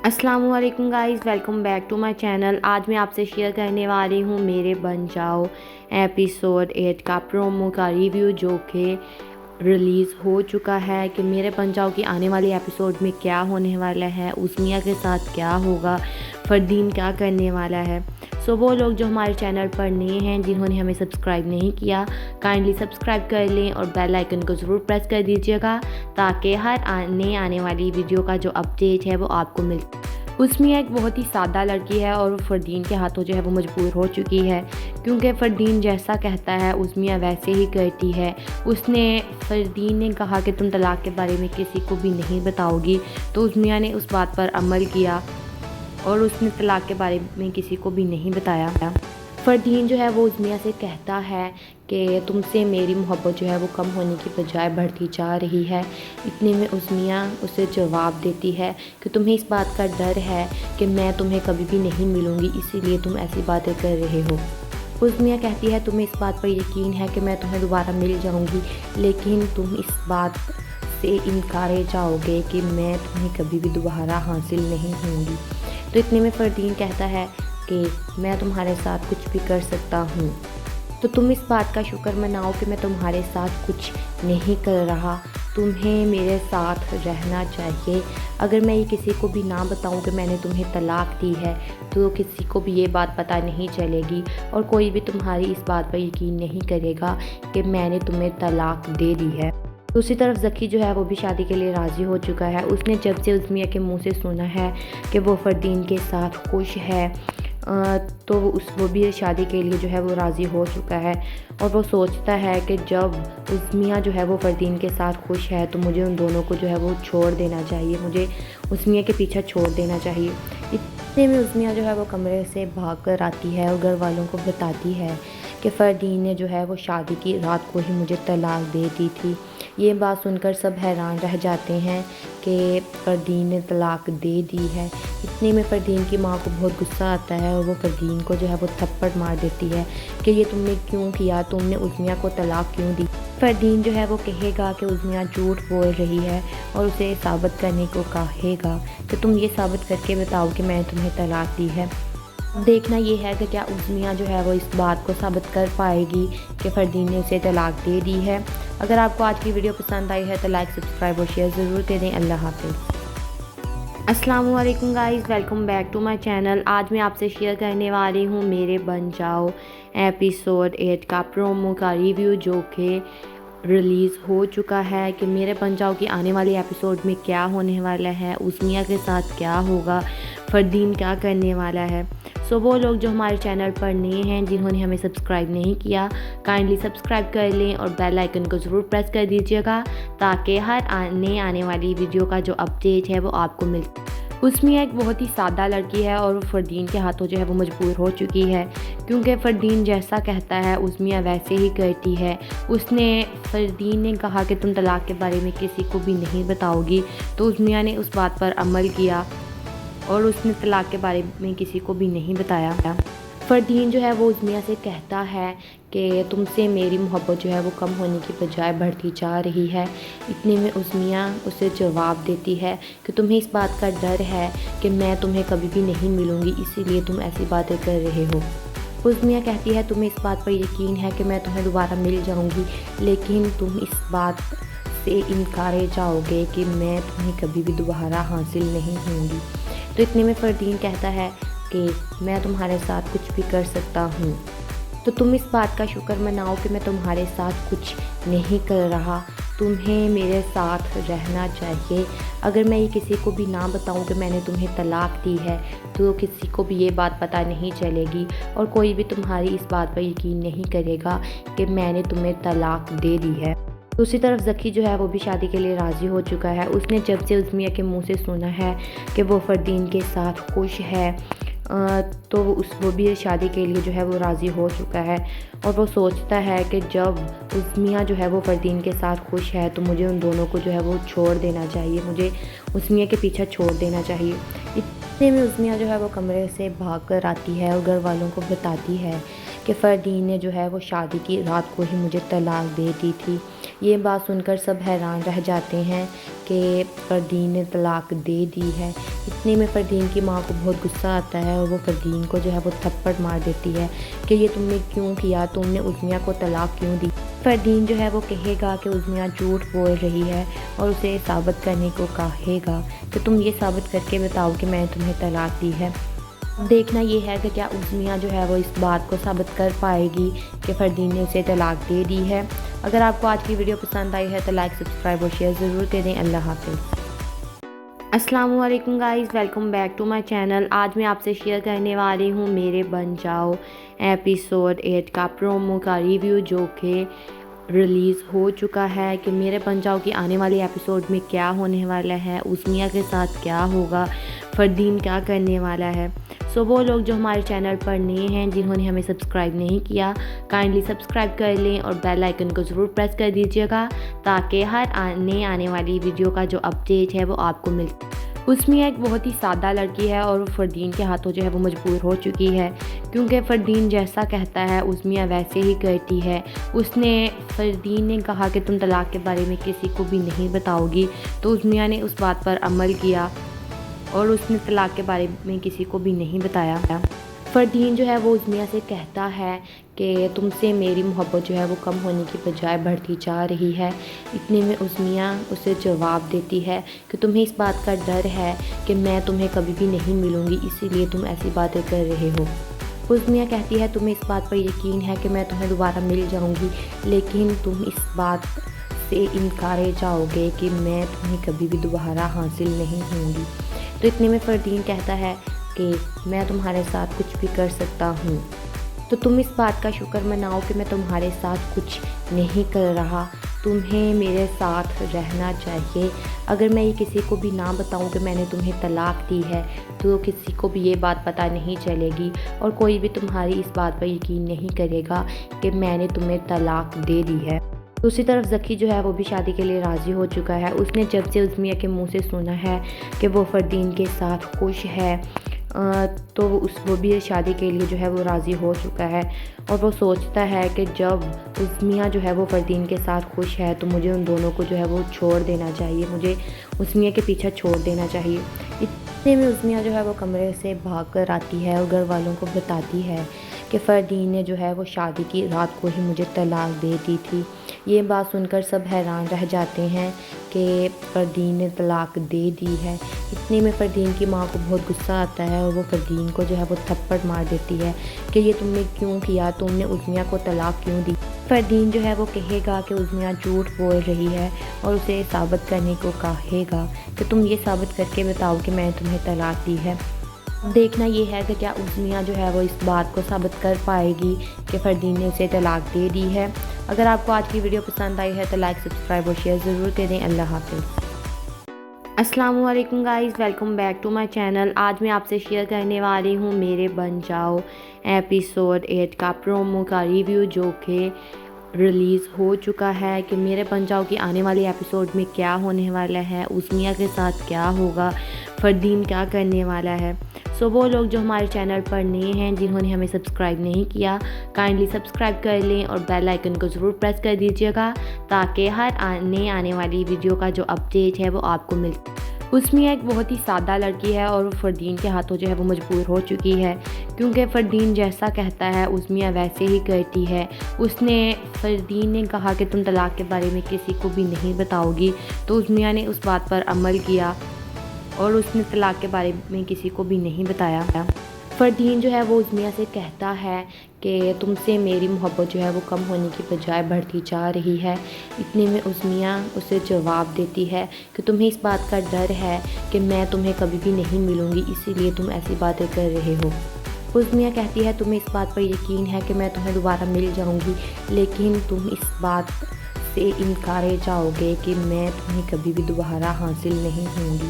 अस्सलाम वालेकुम guys, welcome back to my channel. आज मैं आपसे शेयर करने वाली हूँ मेरे बन जाओ एपिसोड 8 का प्रोमो का रिव्यू, जो कि रिलीज़ हो चुका है। कि मेरे बन जाओ की आने वाली एपिसोड में क्या होने वाला है, उस्मिया के साथ क्या होगा, फ़रदीन क्या करने वाला है। सो वो लोग जो हमारे चैनल पर नए हैं, जिन्होंने हमें सब्सक्राइब नहीं किया, काइंडली सब्सक्राइब कर लें और बेल आइकन को ज़रूर प्रेस कर दीजिएगा, ताकि हर आने वाली वीडियो का जो अपडेट है वो आपको मिल। उस्मिया एक बहुत ही सादा लड़की है और वो फ़रदीन के हाथों जो है वो मजबूर हो चुकी है, क्योंकि फ़रदीन जैसा कहता है उस्मिया वैसे ही करती है। फ़रदीन ने कहा कि तुम तलाक के बारे में किसी को भी नहीं बताओगी, तो उस्मिया ने उस बात पर अमल किया और उसने तलाक के बारे में किसी को भी नहीं बताया। फ़रदीन जो है वो उस्मिया से कहता है कि तुमसे मेरी मोहब्बत जो है वो कम होने की बजाय बढ़ती जा रही है। इतने में उस्मिया उसे जवाब देती है कि तुम्हें इस बात का डर है कि मैं तुम्हें कभी भी नहीं मिलूँगी, इसीलिए तुम ऐसी बातें कर रहे हो। उस्मिया कहती है तुम्हें इस बात पर यकीन है कि मैं तुम्हें दोबारा मिल जाऊँगी, लेकिन तुम इस बात से इनकारे जाओगे कि मैं तुम्हें कभी भी दोबारा हासिल नहीं होंगी। तो इतने में फ़रदीन कहता है कि मैं तुम्हारे साथ कुछ भी कर सकता हूँ, तो तुम इस बात का शुक्र मनाओ कि मैं तुम्हारे साथ कुछ नहीं कर रहा। तुम्हें मेरे साथ रहना चाहिए। अगर मैं ये किसी को भी ना बताऊं कि मैंने तुम्हें तलाक दी है, तो किसी को भी ये बात पता नहीं चलेगी और कोई भी तुम्हारी इस बात पर यकीन नहीं करेगा कि मैंने तुम्हें तलाक दे दी है। दूसरी तरफ ज़की जो है वो भी शादी के लिए राज़ी हो चुका है। उसने जब से उस्मिया के मुंह से सुना है कि वो फ़रदीन के साथ खुश है, तो वो भी शादी के लिए जो है वो राज़ी हो चुका है और वो सोचता है कि जब उस्मिया जो है वो फ़रदीन के साथ खुश है, तो मुझे उन दोनों को जो है वो छोड़ देना चाहिए, मुझे उस्मिया के पीछे छोड़ देना चाहिए। इतने में उस्मिया जो है वो कमरे से भाग कर आती है और घर वालों को बताती है कि फ़रदीन ने जो है वो शादी की रात को ही मुझे तलाक दे दी थी। ये बात सुनकर सब हैरान रह जाते हैं कि फ़रदीन ने तलाक दे दी है। इतने में फ़रदीन की माँ को बहुत गुस्सा आता है और वो फ़रदीन को जो है वो थप्पड़ मार देती है कि ये तुमने क्यों किया, तुमने उस्मिया को तलाक क्यों दी। फ़रदीन जो है वो कहेगा कि उस्मिया झूठ बोल रही है और उसे साबित करने को कहेगा कि तुम ये साबित करके बताओ कि मैंने तुम्हें तलाक दी है। देखना ये है कि क्या उस्मिया जो है वो इस बात को साबित कर पाएगी कि फ़रदीन ने उसे तलाक दे दी है। अगर आपको आज की वीडियो पसंद आई है तो लाइक, सब्सक्राइब और शेयर ज़रूर करें। अल्लाह हाफ़िज़। अस्सलाम वालेकुम guys, welcome back to my channel. आज मैं आपसे शेयर करने वाली हूँ मेरे बन जाओ एपिसोड 8 का प्रोमो का रिव्यू, जो कि रिलीज़ हो चुका है। कि मेरे बन जाओ की आने वाली एपिसोड में क्या होने वाला है, उस्मिया के साथ क्या होगा, फ़रदीन क्या करने वाला है। सो वो लोग जो हमारे चैनल पर नए हैं, जिन्होंने हमें सब्सक्राइब नहीं किया, काइंडली सब्सक्राइब कर लें और बेल आइकन को ज़रूर प्रेस कर दीजिएगा, ताकि हर आने वाली वीडियो का जो अपडेट है वो आपको मिल। उस्मिया एक बहुत ही सादा लड़की है और वो फ़रदीन के हाथों जो है वो मजबूर हो चुकी है, क्योंकि फ़रदीन जैसा कहता है उस्मिया वैसे ही करती है। फ़रदीन ने कहा कि तुम तलाक के बारे में किसी को भी नहीं बताओगी, तो उस्मिया ने उस बात पर अमल किया और उसने तलाक के बारे में किसी को भी नहीं बताया। फ़रदीन जो है वो उस्मिया से कहता है कि तुमसे मेरी मोहब्बत जो है वो कम होने की बजाय बढ़ती जा रही है। इतने में उस्मिया उसे जवाब देती है कि तुम्हें इस बात का डर है कि मैं तुम्हें कभी भी नहीं मिलूँगी, इसीलिए तुम ऐसी बातें कर रहे हो। उस्मिया कहती है तुम्हें इस बात पर यकीन है कि मैं तुम्हें दोबारा मिल जाऊँगी, लेकिन तुम इस बात से इनकारे जाओगे कि मैं तुम्हें कभी भी दोबारा हासिल नहीं होंगी। तो इतने में फ़रदीन कहता है कि मैं तुम्हारे साथ कुछ भी कर सकता हूँ, तो तुम इस बात का शुक्र मनाओ कि मैं तुम्हारे साथ कुछ नहीं कर रहा। तुम्हें मेरे साथ रहना चाहिए। अगर मैं ये किसी को भी ना बताऊं कि मैंने तुम्हें तलाक दी है, तो किसी को भी ये बात पता नहीं चलेगी और कोई भी तुम्हारी इस बात पर यकीन नहीं करेगा कि मैंने तुम्हें तलाक दे दी है। दूसरी तरफ ज़की जो है वो भी शादी के लिए राज़ी हो चुका है। उसने जब से उस्मिया के मुंह से सुना है कि वो फ़रदीन के साथ खुश है, तो वो भी शादी के लिए जो है वो राज़ी हो चुका है और वो सोचता है कि जब उस्मिया जो है वो फ़रदीन के साथ खुश है, तो मुझे उन दोनों को जो है वो छोड़ देना चाहिए, मुझे उस्मिया के पीछे छोड़ देना चाहिए। इतने में उस्मिया जो है वो कमरे से भाग कर आती है और घर वालों को बताती है कि फ़रदीन ने जो है वो शादी की रात को ही मुझे तलाक दे दी थी। یہ بات سن کر سب حیران رہ جاتے ہیں کہ فردین نے طلاق دے دی ہے۔ اتنے میں فردین کی ماں کو بہت غصہ آتا ہے اور وہ فردین کو جو ہے وہ تھپڑ مار دیتی ہے کہ یہ تم نے کیوں کیا، تم نے عظمیہ کو طلاق کیوں دی۔ فردین جو ہے وہ کہے گا کہ عظمیہ جھوٹ بول رہی ہے اور اسے ثابت کرنے کو کہے گا کہ تم یہ ثابت کر کے بتاؤ کہ میں نے تمہیں طلاق دی ہے۔ دیکھنا یہ ہے کہ کیا عظمیہ جو ہے وہ اس بات کو ثابت کر پائے گی کہ فردین نے اسے طلاق دے دی ہے۔ اگر آپ کو آج کی ویڈیو پسند آئی ہے تو لائک، سبسکرائب اور شیئر ضرور کریں۔ اللہ حافظ۔ السلام علیکم guys, welcome back to my channel. آج میں آپ سے شیئر کرنے والی ہوں میرے بن جاؤ ایپیسوڈ 8 کا پرومو کا ریویو، جو کہ ریلیز ہو چکا ہے کہ میرے بن جاؤ کی آنے والی ایپیسوڈ میں کیا ہونے والا ہے، عظمیہ کے ساتھ کیا ہوگا، فردین کیا کرنے والا ہے۔ وہ لوگ جو ہمارے چینل پر نئے ہیں، جنہوں نے ہمیں سبسکرائب نہیں کیا، کائنڈلی سبسکرائب کر لیں اور بیل آئیکن کو ضرور پریس کر دیجیے گا تاکہ ہر آنے والی ویڈیو کا جو اپڈیٹ ہے وہ آپ کو مل۔ عظمیہ ایک بہت ہی سادہ لڑکی ہے اور فردین کے ہاتھوں جو ہے وہ مجبور ہو چکی ہے، کیونکہ فردین جیسا کہتا ہے عظمیہ ویسے ہی کرتی ہے۔ فردین نے کہا کہ تم طلاق کے بارے میں کسی کو بھی نہیں بتاؤ گی، تو عظمیہ نے اس بات پر عمل کیا اور اس نے طلاق کے بارے میں کسی کو بھی نہیں بتایا۔ فردین جو ہے وہ عظمیہ سے کہتا ہے کہ تم سے میری محبت جو ہے وہ کم ہونے کی بجائے بڑھتی جا رہی ہے۔ اتنے میں عظمیہ اسے جواب دیتی ہے کہ تمہیں اس بات کا ڈر ہے کہ میں تمہیں کبھی بھی نہیں ملوں گی، اسی لیے تم ایسی باتیں کر رہے ہو۔ عظمیہ کہتی ہے تمہیں اس بات پر یقین ہے کہ میں تمہیں دوبارہ مل جاؤں گی، لیکن تم اس بات سے انکارے جاؤ گے کہ میں تمہیں کبھی بھی دوبارہ حاصل نہیں ہوں گی۔ تو اتنے میں فردین کہتا ہے کہ میں تمہارے ساتھ کچھ بھی کر سکتا ہوں، تو تم اس بات کا شکر مناؤ کہ میں تمہارے ساتھ کچھ نہیں کر رہا، تمہیں میرے ساتھ رہنا چاہیے۔ اگر میں یہ کسی کو بھی نہ بتاؤں کہ میں نے تمہیں طلاق دی ہے تو کسی کو بھی یہ بات پتہ نہیں چلے گی اور کوئی بھی تمہاری اس بات پر یقین نہیں کرے گا کہ میں نے تمہیں طلاق دے دی ہے۔ دوسری طرف ذکی جو ہے وہ بھی شادی کے لیے راضی ہو چکا ہے۔ اس نے جب سے عظمیہ کے منہ سے سنا ہے کہ وہ فردین کے ساتھ خوش ہے تو وہ بھی شادی کے لیے جو ہے وہ راضی ہو چکا ہے، اور وہ سوچتا ہے کہ جب عظمیہ جو ہے وہ فردین کے ساتھ خوش ہے تو مجھے ان دونوں کو جو ہے وہ چھوڑ دینا چاہیے، مجھے عظمیہ کے پیچھے چھوڑ دینا چاہیے۔ اتنے میں عظمیہ جو ہے وہ کمرے سے بھاگ کر آتی ہے اور گھر والوں کو بتاتی ہے کہ فردین نے جو ہے وہ شادی کی رات کو ہی مجھے طلاق دے دی تھی۔ یہ بات سن کر سب حیران رہ جاتے ہیں کہ فردین نے طلاق دے دی ہے۔ اتنے میں فردین کی ماں کو بہت غصہ آتا ہے اور وہ فردین کو جو ہے وہ تھپڑ مار دیتی ہے کہ یہ تم نے کیوں کیا، تم نے عظمیہ کو طلاق کیوں دی۔ فردین جو ہے وہ کہے گا کہ عظمیہ جھوٹ بول رہی ہے اور اسے ثابت کرنے کو کہے گا کہ تم یہ ثابت کر کے بتاؤ کہ میں نے تمہیں طلاق دی ہے۔ دیکھنا یہ ہے کہ کیا عظمیہ جو ہے وہ اس بات کو ثابت کر پائے گی کہ فردین نے اسے طلاق دے دی ہے۔ اگر آپ کو آج کی ویڈیو پسند آئی ہے تو لائک، سبسکرائب اور شیئر ضرور کریں۔ اللہ حافظ۔ السلام علیکم guys, welcome back to my channel. آج میں آپ سے شیئر کرنے والی ہوں میرے بن جاؤ ایپیسوڈ 8 کا پرومو کا ریویو، جو کہ ریلیز ہو چکا ہے کہ میرے بن جاؤ کی آنے والی ایپیسوڈ میں کیا ہونے والا ہے، عظمیہ کے ساتھ کیا ہوگا، فردین کیا کرنے والا ہے۔ وہ لوگ جو ہمارے چینل پر نئے ہیں، جنہوں نے ہمیں سبسکرائب نہیں کیا، کائنڈلی سبسکرائب کر لیں اور بیل آئیکن کو ضرور پریس کر دیجیے گا تاکہ ہر آنے والی ویڈیو کا جو اپڈیٹ ہے وہ آپ کو مل۔ عظمیہ ایک بہت ہی سادہ لڑکی ہے اور فردین کے ہاتھوں جو ہے وہ مجبور ہو چکی ہے، کیونکہ فردین جیسا کہتا ہے عظمیہ ویسے ہی کرتی ہے۔ فردین نے کہا کہ تم طلاق کے بارے میں کسی کو بھی نہیں بتاؤ گی، تو عظمیہ نے اس بات پر عمل کیا اور اس نے طلاق کے بارے میں کسی کو بھی نہیں بتایا۔ فردین جو ہے وہ عظمیہ سے کہتا ہے کہ تم سے میری محبت جو ہے وہ کم ہونے کی بجائے بڑھتی جا رہی ہے۔ اتنے میں عظمیہ اسے جواب دیتی ہے کہ تمہیں اس بات کا ڈر ہے کہ میں تمہیں کبھی بھی نہیں ملوں گی، اسی لیے تم ایسی باتیں کر رہے ہو۔ عظمیہ کہتی ہے تمہیں اس بات پر یقین ہے کہ میں تمہیں دوبارہ مل جاؤں گی، لیکن تم اس بات سے انکارے جاؤ گے کہ میں تمہیں کبھی بھی دوبارہ حاصل نہیں ہوں گی۔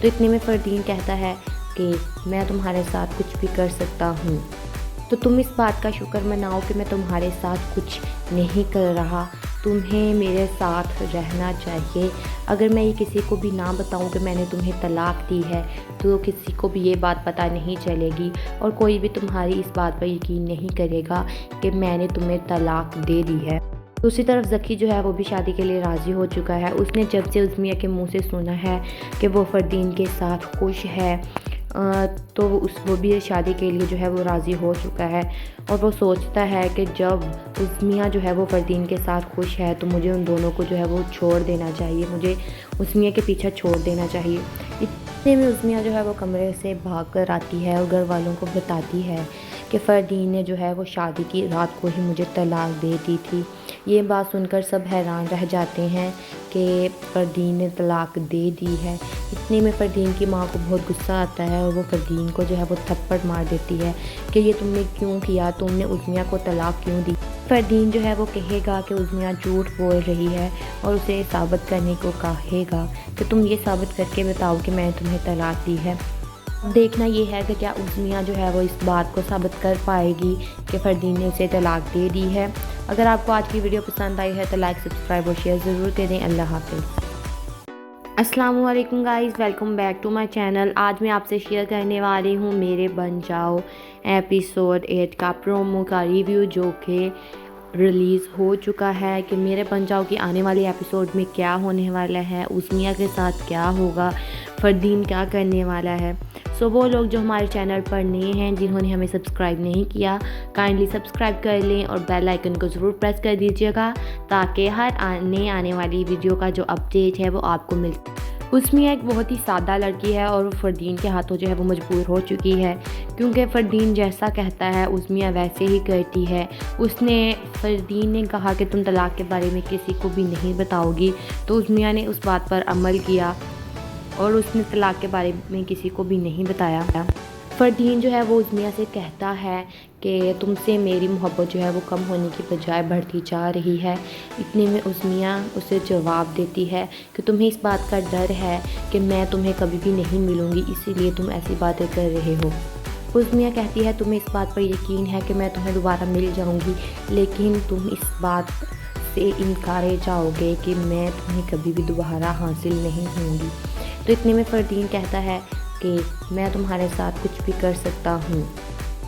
تو اتنے میں فردین کہتا ہے کہ میں تمہارے ساتھ کچھ بھی کر سکتا ہوں، تو تم اس بات کا شکر مناؤ کہ میں تمہارے ساتھ کچھ نہیں کر رہا، تمہیں میرے ساتھ رہنا چاہیے۔ اگر میں یہ کسی کو بھی نہ بتاؤں کہ میں نے تمہیں طلاق دی ہے تو کسی کو بھی یہ بات پتہ نہیں چلے گی اور کوئی بھی تمہاری اس بات پر یقین نہیں کرے گا کہ میں نے تمہیں طلاق دے دی ہے۔ दूसरी तरफ ज़की जो है वो भी शादी के लिए राज़ी हो चुका है। उसने जब से उज़मिया के मुंह से सुना है कि वो फ़रदीन के साथ खुश है, तो वो भी शादी के लिए जो है वो राज़ी हो चुका है। और वो सोचता है कि जब उज़मिया जो है वो फ़रदीन के साथ खुश है तो मुझे उन दोनों को जो है वो छोड़ देना चाहिए, मुझे उज़मिया के पीछे छोड़ देना चाहिए। इतने में उज़मिया जो है वो कमरे से भाग कर आती है और घर वालों को बताती है कि फ़रदीन ने जो है वो शादी की रात को ही मुझे तलाक दे दी थी। ये बात सुनकर सब हैरान रह जाते हैं कि फ़रदीन ने तलाक दे दी है। इतने में फ़रदीन की माँ को बहुत गुस्सा आता है और वो फ़रदीन को जो है वो थप्पड़ मार देती है कि ये तुमने क्यों किया, तुमने उज़मिया को तलाक क्यों दी। फ़रदीन जो है वो कहेगा कि उज़मिया झूठ बोल रही है और उसे साबित करने को कहेगा कि तुम ये साबित करके बताओ कि मैंने तुम्हें तलाक दी है। देखना ये है कि क्या उज़मिया जो है वो इस बात को साबित कर पाएगी कि फ़रदीन ने उसे तलाक दे दी है। अगर आपको आज की वीडियो पसंद आई है तो लाइक, सब्सक्राइब और शेयर ज़रूर करें। अल्लाह हाफ़िज़। अस्सलामु अलैकुम guys, welcome back to my channel. आज मैं आपसे शेयर करने वाली हूँ मेरे बन जाओ एपिसोड 8 का प्रोमो का रिव्यू, जो कि रिलीज़ हो चुका है कि मेरे बन जाओ की आने वाले एपिसोड में क्या होने वाला है, उज़मिया के साथ क्या होगा, फ़रदीन क्या करने वाला है। सो वो लोग जो हमारे चैनल पर नए हैं, जिन्होंने हमें सब्सक्राइब नहीं किया, काइंडली सब्सक्राइब कर लें और बेल आइकन को ज़रूर प्रेस कर दीजिएगा ताकि हर आने वाली वीडियो का जो अपडेट है वो आपको मिल। उज़मिया एक बहुत ही सादा लड़की है और फ़रदीन के हाथों जो है वो मजबूर हो चुकी है, क्योंकि फ़रदीन जैसा कहता है उज़मिया वैसे ही करती है। फ़रदीन ने कहा कि तुम तलाक के बारे में किसी को भी नहीं बताओगी, तो उज़मिया ने उस बात पर अमल किया और उसने तलाक के बारे में किसी को भी नहीं बताया। फ़रदीन जो है वो उज़मिया से कहता है कि तुमसे मेरी मोहब्बत जो है वो कम होने की बजाय बढ़ती जा रही है। इतने में उज़मिया उसे जवाब देती है कि तुम्हें इस बात का डर है कि मैं तुम्हें कभी भी नहीं मिलूँगी, इसीलिए तुम ऐसी बातें कर रहे हो। उज़मिया कहती है तुम्हें इस बात पर यकीन है कि मैं तुम्हें दोबारा मिल जाऊँगी, लेकिन तुम इस बात से इनकार जाओगे कि मैं तुम्हें कभी भी दोबारा हासिल नहीं होंगी। तो इतने में फ़रदीन कहता है कि मैं तुम्हारे साथ कुछ भी कर सकता हूँ,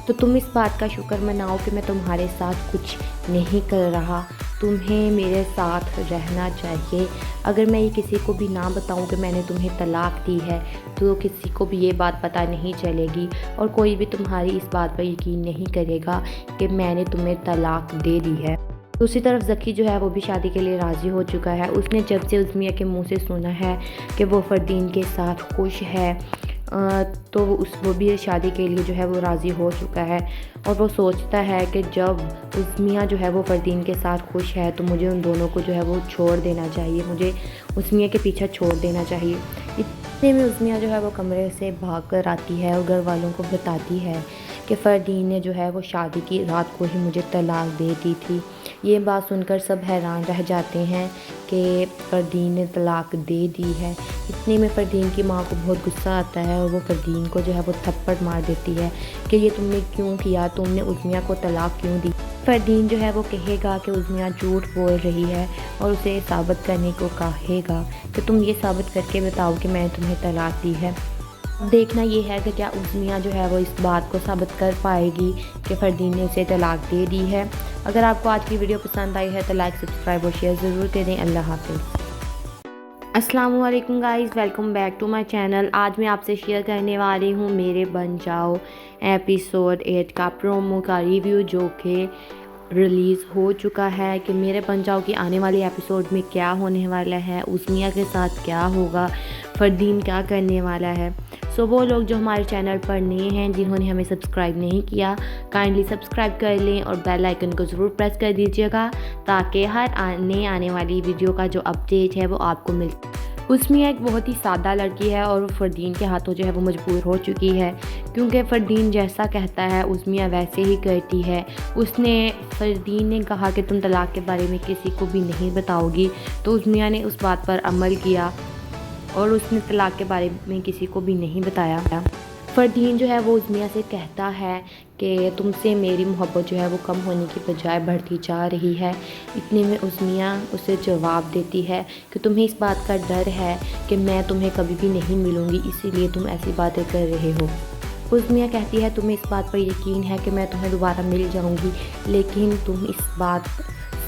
तो तुम इस बात का शुक्र मनाओ कि मैं तुम्हारे साथ कुछ नहीं कर रहा, तुम्हें मेरे साथ रहना चाहिए। अगर मैं ये किसी को भी ना बताऊं कि मैंने तुम्हें तलाक दी है तो किसी को भी ये बात पता नहीं चलेगी और कोई भी तुम्हारी इस बात पर यकीन नहीं करेगा कि मैंने तुम्हें तलाक दे दी है। दूसरी तरफ ज़की जो है वो भी शादी के लिए राज़ी हो चुका है। उसने जब से उज़मिया के मुंह से सुना है कि वो फ़रदीन के साथ खुश है, तो वो भी शादी के लिए जो है वो राज़ी हो चुका है। और वो सोचता है कि जब उज़मिया जो है वो फ़रदीन के साथ खुश है तो मुझे उन दोनों को जो है वो छोड़ देना चाहिए, मुझे उज़मिया के पीछे छोड़ देना चाहिए। इतने में उज़मिया जो है वो कमरे से भाग कर आती है और घर वालों को बताती है कि फ़रदीन ने जो है वो शादी की रात को ही मुझे तलाक दे दी थी। ये बात सुनकर सब हैरान रह जाते हैं कि फ़रदीन ने तलाक दे दी है। इतने में फ़रदीन की माँ को बहुत गुस्सा आता है और वो फ़रदीन को जो है वो थप्पड़ मार देती है कि ये तुमने क्यों किया, तुमने उज़मिया को तलाक क्यों दी। फ़रदीन जो है वो कहेगा कि उज़मिया झूठ बोल रही है और उसे साबित करने को कहेगा कि तुम ये साबित करके बताओ कि मैंने तुम्हें तलाक दी है। देखना ये है कि क्या उज़मिया जो है वो इस बात को साबित कर पाएगी कि फ़रदीन ने उसे तलाक दे दी है। अगर आपको आज की वीडियो पसंद आई है तो लाइक, सब्सक्राइब और शेयर ज़रूर करें। अल्लाह हाफ़िज़। अस्सलामु अलैकुम guys, welcome back to my channel. आज मैं आपसे शेयर करने वाली हूँ मेरे बन जाओ एपिसोड 8 का प्रोमो का रिव्यू, जो कि रिलीज़ हो चुका है कि मेरे बन जाओ की आने वाले एपिसोड में क्या होने वाला है, उज़मिया के साथ क्या होगा, फ़रदीन क्या करने वाला है। सो वो लोग जो हमारे चैनल पर नए हैं, जिन्होंने हमें सब्सक्राइब नहीं किया, काइंडली सब्सक्राइब कर लें और बेल आइकन को ज़रूर प्रेस कर दीजिएगा ताकि हर आने वाली वीडियो का जो अपडेट है वो आपको मिल। उज़मिया एक बहुत ही सादा लड़की है और फ़रदीन के हाथों जो है वो मजबूर हो चुकी है, क्योंकि फ़रदीन जैसा कहता है उज़मिया वैसे ही करती है। फ़रदीन ने कहा कि तुम तलाक के बारे में किसी को भी नहीं बताओगी, तो उज़मिया ने उस बात पर अमल किया और उसने तलाक के बारे में किसी को भी नहीं बताया। फ़रदीन जो है वो उज़मिया से कहता है कि तुमसे मेरी मोहब्बत जो है वो कम होने की बजाय बढ़ती जा रही है। इतने में उज़मिया उसे जवाब देती है कि तुम्हें इस बात का डर है कि मैं तुम्हें कभी भी नहीं मिलूँगी, इसीलिए तुम ऐसी बातें कर रहे हो। उज़मिया कहती है तुम्हें इस बात पर यकीन है कि मैं तुम्हें दोबारा मिल जाऊँगी, लेकिन तुम इस बात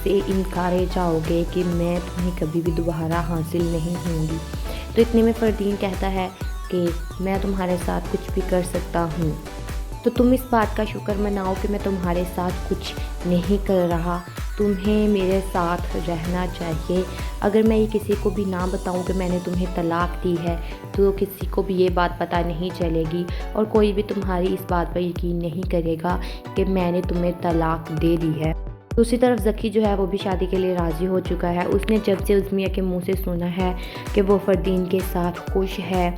से इनकारे जाओगे कि मैं तुम्हें कभी भी दोबारा हासिल नहीं होंगी। तो इतने में फ़रदीन कहता है कि मैं तुम्हारे साथ कुछ भी कर सकता हूँ, तो तुम इस बात का शुक्र मनाओ कि मैं तुम्हारे साथ कुछ नहीं कर रहा। तुम्हें मेरे साथ रहना चाहिए। अगर मैं ये किसी को भी ना बताऊं कि मैंने तुम्हें तलाक दी है तो किसी को भी ये बात पता नहीं चलेगी और कोई भी तुम्हारी इस बात पर यकीन नहीं करेगा कि मैंने तुम्हें तलाक दे दी है। दूसरी तरफ ज़की जो है वो भी शादी के लिए राज़ी हो चुका है। उसने जब से उज़्मिया के मुंह से सुना है कि वो फ़रदीन के साथ खुश है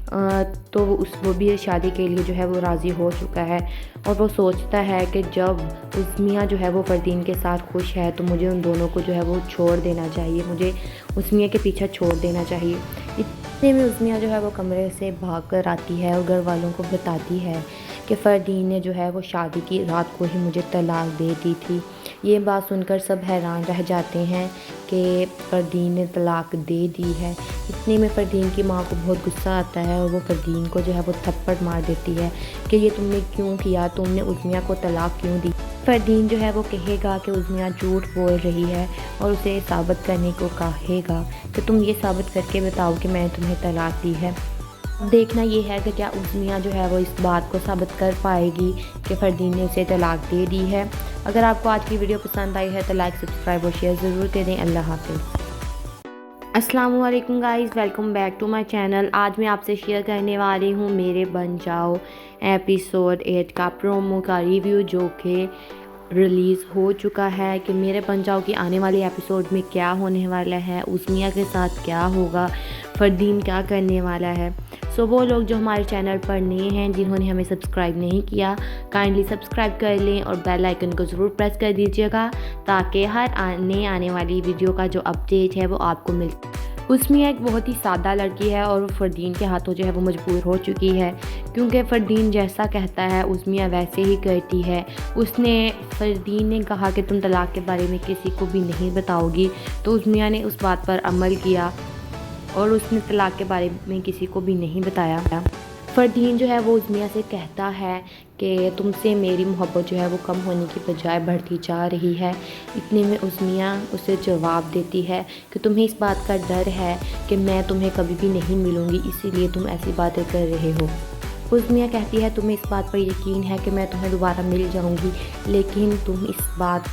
तो वो भी शादी के लिए जो है वो राज़ी हो चुका है और वो सोचता है कि जब उज़्मिया जो है वो फ़रदीन के साथ खुश है तो मुझे उन दोनों को जो है वो छोड़ देना चाहिए, मुझे उज़्मिया के पीछे छोड़ देना चाहिए। इतने में उज़्मिया जो है वो कमरे से भाग कर आती है और घर वालों को बताती है कि फ़रदीन ने जो है वो शादी की रात को ही मुझे तलाक दे दी थी। ये बात सुनकर सब हैरान रह जाते हैं कि फ़रदीन ने तलाक दे दी है। इतने में फ़रदीन की माँ को बहुत गुस्सा आता है और वो फ़रदीन को जो है वो थप्पड़ मार देती है कि ये तुमने क्यों किया, तुमने उज़्मिया को तलाक क्यों दी। फ़रदीन जो है वो कहेगा कि उज़्मिया झूठ बोल रही है और उसे साबित करने को कहेगा कि तुम ये साबित करके बताओ कि मैंने तुम्हें तलाक दी है। देखना ये है कि क्या उज़्मिया जो है वो इस बात को साबित कर पाएगी कि फ़रदीन ने उसे तलाक दे दी है। अगर आपको आज की वीडियो पसंद आई है तो लाइक, सब्सक्राइब और शेयर ज़रूर करें। अल्लाह हाफ़िज़। अस्सलामु अलैकुम guys, welcome back to my channel. आज मैं आपसे शेयर करने वाली हूँ मेरे बन जाओ एपिसोड 8 का प्रोमो का रिव्यू जो कि रिलीज़ हो चुका है कि मेरे बन जाओ की आने वाले एपिसोड में क्या होने वाला है, उज़्मिया के साथ क्या होगा, फ़रदीन क्या करने वाला है। सो वो लोग जो हमारे चैनल पर नए हैं, जिन्होंने हमें सब्सक्राइब नहीं किया, काइंडली सब्सक्राइब कर लें और बेल आइकन को ज़रूर प्रेस कर दीजिएगा ताकि हर आने वाली वीडियो का जो अपडेट है वो आपको मिल। उज़्मिया एक बहुत ही सादा लड़की है और फ़रदीन के हाथों जो है वो मजबूर हो चुकी है क्योंकि फ़रदीन जैसा कहता है उज़्मिया वैसे ही करती है। फ़रदीन ने कहा कि तुम तलाक के बारे में किसी को भी नहीं बताओगी, तो उज़्मिया ने उस बात पर अमल किया और उसने तलाक के बारे में किसी को भी नहीं बताया। फ़रदीन जो है वो उज़्मिया से कहता है कि तुमसे मेरी मोहब्बत जो है वो कम होने की बजाय बढ़ती जा रही है। इतने में उज़्मिया उसे जवाब देती है कि तुम्हें इस बात का डर है कि मैं तुम्हें कभी भी नहीं मिलूँगी, इसीलिए तुम ऐसी बातें कर रहे हो। उज़्मिया कहती है तुम्हें इस बात पर यकीन है कि मैं तुम्हें दोबारा मिल जाऊँगी, लेकिन तुम इस बात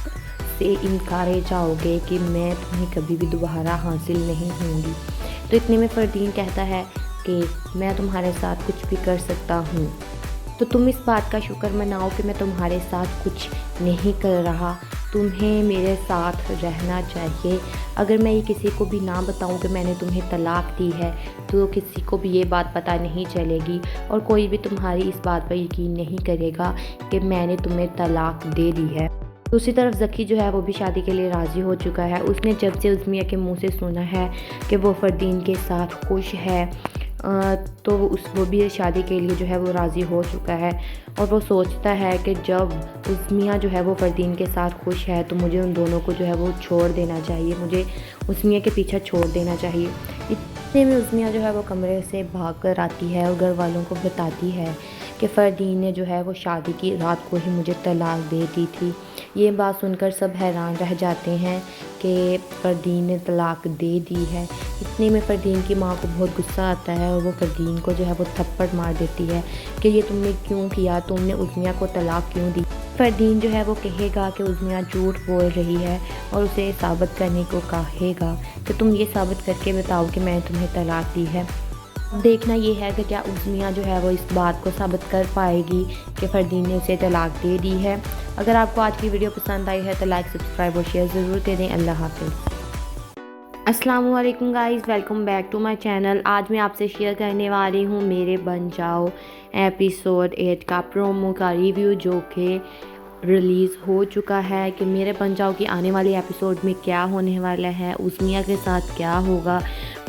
से इनकारे जाओगे कि मैं तुम्हें कभी भी दोबारा हासिल नहीं होंगी। तो इतने में फ़रदीन कहता है कि मैं तुम्हारे साथ कुछ भी कर सकता हूँ, तो तुम इस बात का शुक्र मनाओ कि मैं तुम्हारे साथ कुछ नहीं कर रहा। तुम्हें मेरे साथ रहना चाहिए। अगर मैं ये किसी को भी ना बताऊं कि मैंने तुम्हें तलाक दी है तो किसी को भी ये बात पता नहीं चलेगी और कोई भी तुम्हारी इस बात पर यकीन नहीं करेगा कि मैंने तुम्हें तलाक दे दी है। दूसरी तरफ ज़की जो है वो भी शादी के लिए राज़ी हो चुका है। उसने जब से उज़्मिया के मुंह से सुना है कि वो फ़रदीन के साथ खुश है तो वो भी शादी के लिए जो है वो राज़ी हो चुका है और वो सोचता है कि जब उज़्मिया जो है वो फ़रदीन के साथ खुश है तो मुझे उन दोनों को जो है वो छोड़ देना चाहिए, मुझे उज़्मिया के पीछे छोड़ देना चाहिए। इतने में उज़्मिया जो है वो कमरे से भाग कर आती है और घर वालों को बताती है कि फ़रदीन ने जो है वो शादी की रात को ही मुझे तलाक दे दी थी। ये बात सुनकर सब हैरान रह जाते हैं कि फ़रदीन ने तलाक दे दी है। इतने में फ़रदीन की माँ को बहुत गुस्सा आता है और वो फ़रदीन को जो है वो थप्पड़ मार देती है कि ये तुमने क्यों किया, तुमने उज़्मिया को तलाक क्यों दी। फ़रदीन जो है वो कहेगा कि उज़्मिया झूठ बोल रही है और उसे साबित करने को कहेगा कि तुम ये साबित करके बताओ कि मैंने तुम्हें तलाक दी है। देखना ये है कि क्या उज़्मिया जो है वो इस बात को साबित कर पाएगी कि फ़रदीन ने उसे तलाक दे दी है। अगर आपको आज की वीडियो पसंद आई है तो लाइक, सब्सक्राइब और शेयर ज़रूर करें। अल्लाह हाफ़िज़। अस्सलामु अलैकुम guys, welcome back to my channel. आज मैं आपसे शेयर करने वाली हूँ मेरे बन जाओ एपिसोड 8 का प्रोमो का रिव्यू जो कि रिलीज़ हो चुका है कि मेरे बन जाओ की आने वाले एपिसोड में क्या होने वाला है, उज़्मिया के साथ क्या होगा,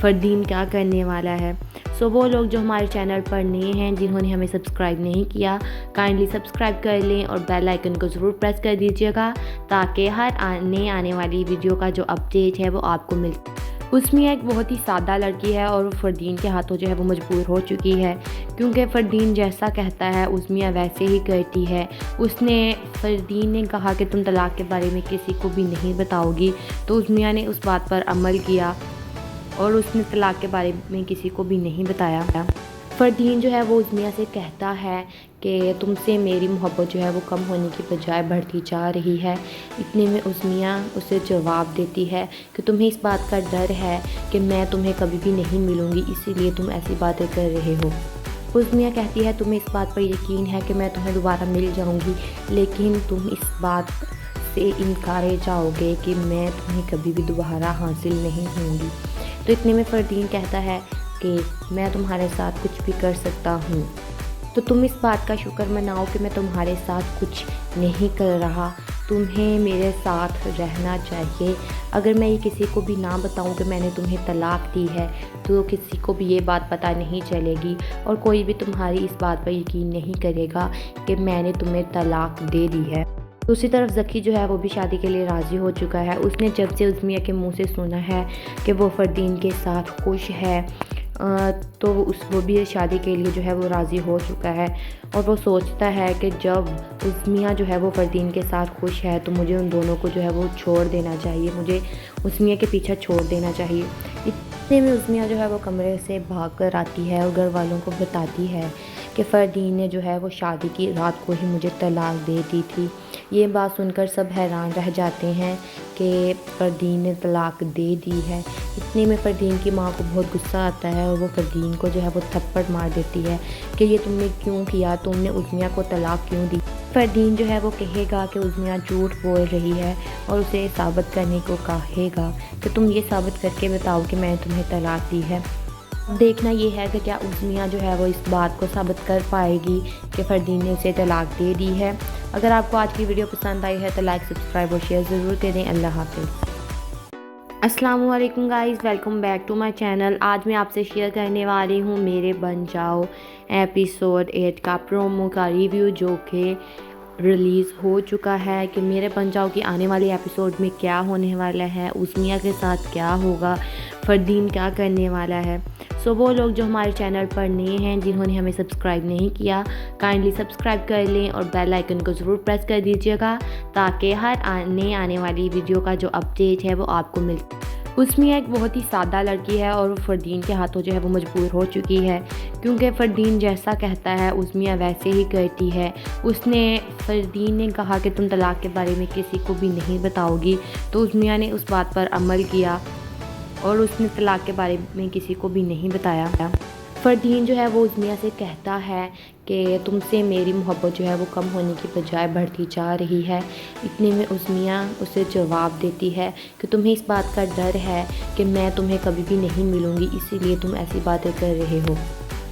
फ़रदीन क्या करने वाला है। सो वो लोग जो हमारे चैनल पर नए हैं, जिन्होंने हमें सब्सक्राइब नहीं किया, काइंडली सब्सक्राइब कर लें और बेल आइकन को ज़रूर प्रेस कर दीजिएगा ताकि हर आने वाली वीडियो का जो अपडेट है वो आपको मिल। اسمیہ ایک بہت ہی سادہ لڑکی ہے اور وہ فردین کے ہاتھوں جو ہے وہ مجبور ہو چکی ہے، کیونکہ فردین جیسا کہتا ہے اسمیہ ویسے ہی کرتی ہے۔ فردین نے کہا کہ تم طلاق کے بارے میں کسی کو بھی نہیں بتاؤ گی، تو اسمیہ نے اس بات پر عمل کیا اور اس نے طلاق کے بارے میں کسی کو بھی نہیں بتایا۔ فردین جو ہے وہ اسمیہ سے کہتا ہے کہ تم سے میری محبت جو ہے وہ کم ہونے کی بجائے بڑھتی جا رہی ہے۔ اتنے میں اسمیہ اسے جواب دیتی ہے کہ تمہیں اس بات کا ڈر ہے کہ میں تمہیں کبھی بھی نہیں ملوں گی، اسی لیے تم ایسی باتیں کر رہے ہو۔ اسمیہ کہتی ہے تمہیں اس بات پر یقین ہے کہ میں تمہیں دوبارہ مل جاؤں گی، لیکن تم اس بات سے انکارے جاؤ گے کہ میں تمہیں کبھی بھی دوبارہ حاصل نہیں ہوں گی۔ تو اتنے میں فردین کہتا ہے کہ میں تمہارے ساتھ کچھ بھی کر سکتا ہوں، تو تم اس بات کا شکر مناؤ کہ میں تمہارے ساتھ کچھ نہیں کر رہا، تمہیں میرے ساتھ رہنا چاہیے۔ اگر میں یہ کسی کو بھی نہ بتاؤں کہ میں نے تمہیں طلاق دی ہے تو کسی کو بھی یہ بات پتہ نہیں چلے گی اور کوئی بھی تمہاری اس بات پر یقین نہیں کرے گا کہ میں نے تمہیں طلاق دے دی ہے۔ دوسری طرف ذکی جو ہے وہ بھی شادی کے لیے راضی ہو چکا ہے۔ اس نے جب سے اسمیہ کے منہ سے سنا ہے کہ وہ فردین کے ساتھ خوش ہے تو وہ بھی شادی کے لیے جو ہے وہ راضی ہو چکا ہے، اور وہ سوچتا ہے کہ جب اسمیہ جو ہے وہ فردین کے ساتھ خوش ہے تو مجھے ان دونوں کو جو ہے وہ چھوڑ دینا چاہیے، مجھے اسمیہ کے پیچھے چھوڑ دینا چاہیے۔ اتنے میں اسمیہ جو ہے وہ کمرے سے بھاگ کر آتی ہے اور گھر والوں کو بتاتی ہے کہ فردین نے جو ہے وہ شادی کی رات کو ہی مجھے طلاق دے دی تھی۔ یہ بات سن کر سب حیران رہ جاتے ہیں کہ فردین نے طلاق دے دی ہے۔ اتنے میں فردین کی ماں کو بہت غصہ آتا ہے اور وہ فردین کو جو ہے وہ تھپڑ مار دیتی ہے کہ یہ تم نے کیوں کیا، تم نے اسمیہ کو طلاق کیوں دی۔ فردین جو ہے وہ کہے گا کہ اسمیہ جھوٹ بول رہی ہے اور اسے ثابت کرنے کو کہے گا کہ تم یہ ثابت کر کے بتاؤ کہ میں نے تمہیں طلاق دی ہے۔ دیکھنا یہ ہے کہ کیا اسمیہ جو ہے وہ اس بات کو ثابت کر پائے گی کہ فردین نے اسے طلاق دے دی ہے۔ اگر آپ کو آج کی ویڈیو پسند آئی ہے تو لائک، سبسکرائب اور شیئر ضرور کریں۔ اللہ حافظ۔ السلام علیکم guys, welcome back to my channel. آج میں آپ سے شیئر کرنے والی ہوں میرے بن جاؤ ایپیسوڈ 8 کا پرومو کا ریویو، جو کہ ریلیز ہو چکا ہے کہ میرے بن جاؤ کی آنے والی ایپیسوڈ میں کیا ہونے والا ہے، اسمیہ کے ساتھ کیا ہوگا، فردین کیا کرنے والا ہے۔ وہ لوگ جو ہمارے چینل پر نئے ہیں، جنہوں نے ہمیں سبسکرائب نہیں کیا، کائنڈلی سبسکرائب کر لیں اور بیل آئیکن کو ضرور پریس کر دیجیے گا تاکہ ہر آنے والی ویڈیو کا جو اپڈیٹ ہے وہ آپ کو مل۔ اسمیہ ایک بہت ہی سادہ لڑکی ہے اور وہ فردین کے ہاتھوں جو ہے وہ مجبور ہو چکی ہے، کیونکہ فردین جیسا کہتا ہے اسمیہ ویسے ہی کرتی ہے۔ فردین نے کہا کہ تم طلاق کے بارے میں کسی کو بھی نہیں بتاؤ گی، تو اسمیہ نے اس بات پر عمل کیا اور اس نے طلاق کے بارے میں کسی کو بھی نہیں بتایا۔ فردین جو ہے وہ اسمیہ سے کہتا ہے کہ تم سے میری محبت جو ہے وہ کم ہونے کی بجائے بڑھتی جا رہی ہے۔ اتنے میں اسمیہ اسے جواب دیتی ہے کہ تمہیں اس بات کا ڈر ہے کہ میں تمہیں کبھی بھی نہیں ملوں گی، اسی لیے تم ایسی باتیں کر رہے ہو۔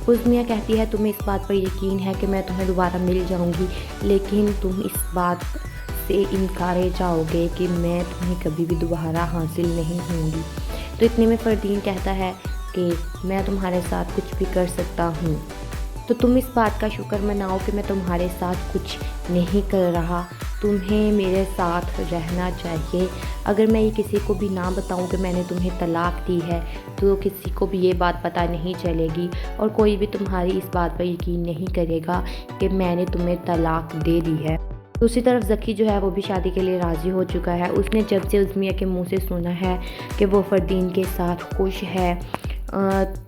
اسمیہ کہتی ہے تمہیں اس بات پر یقین ہے کہ میں تمہیں دوبارہ مل جاؤں گی، لیکن تم اس بات سے انکارے جاؤ گے کہ میں تمہیں کبھی بھی دوبارہ حاصل نہیں ہوں گی۔ تو اتنے میں فردین کہتا ہے کہ میں تمہارے ساتھ کچھ بھی کر سکتا ہوں، تو تم اس بات کا شکر مناؤ کہ میں تمہارے ساتھ کچھ نہیں کر رہا، تمہیں میرے ساتھ رہنا چاہیے۔ اگر میں یہ کسی کو بھی نہ بتاؤں کہ میں نے تمہیں طلاق دی ہے تو کسی کو بھی یہ بات پتہ نہیں چلے گی اور کوئی بھی تمہاری اس بات پر یقین نہیں کرے گا کہ میں نے تمہیں طلاق دے دی ہے۔ دوسری طرف ذکی جو ہے وہ بھی شادی کے لیے راضی ہو چکا ہے۔ اس نے جب سے اسمیہ کے منہ سے سنا ہے کہ وہ فردین کے ساتھ خوش ہے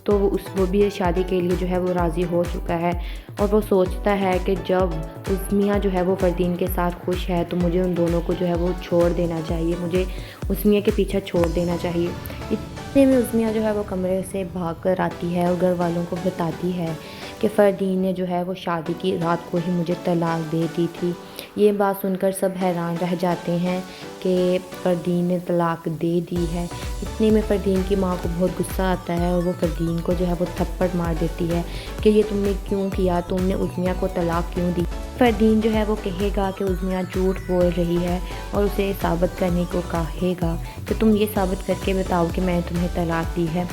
تو وہ بھی شادی کے لیے جو ہے وہ راضی ہو چکا ہے، اور وہ سوچتا ہے کہ جب اسمیہ جو ہے وہ فردین کے ساتھ خوش ہے تو مجھے ان دونوں کو جو ہے وہ چھوڑ دینا چاہیے، مجھے اسمیہ کے پیچھے چھوڑ دینا چاہیے۔ اتنے میں اسمیہ جو ہے وہ کمرے سے بھاگ کر آتی ہے اور گھر والوں کو بتاتی ہے کہ فردین نے جو ہے وہ شادی کی رات کو ہی مجھے طلاق دے دی تھی۔ یہ بات سن کر سب حیران رہ جاتے ہیں کہ فردین نے طلاق دے دی ہے۔ اتنے میں فردین کی ماں کو بہت غصہ آتا ہے اور وہ فردین کو جو ہے وہ تھپڑ مار دیتی ہے کہ یہ تم نے کیوں کیا، تم نے اسمیہ کو طلاق کیوں دی۔ فردین جو ہے وہ کہے گا کہ اسمیہ جھوٹ بول رہی ہے اور اسے ثابت کرنے کو کہے گا کہ تم یہ ثابت کر کے بتاؤ کہ میں نے تمہیں طلاق دی ہے۔